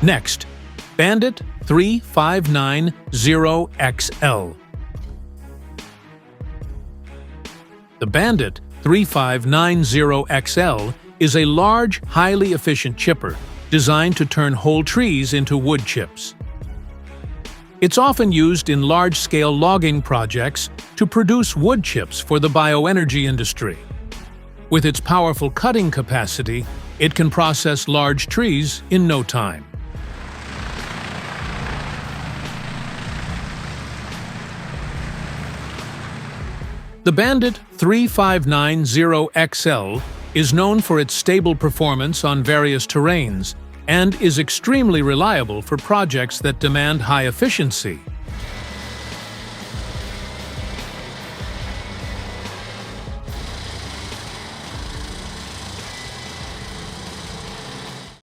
Next, BANDIT 3590XL. The BANDIT 3590XL is a large, highly efficient chipper designed to turn whole trees into wood chips. It's often used in large-scale logging projects to produce wood chips for the bioenergy industry. With its powerful cutting capacity, it can process large trees in no time. The BANDIT 3590XL is known for its stable performance on various terrains and is extremely reliable for projects that demand high efficiency.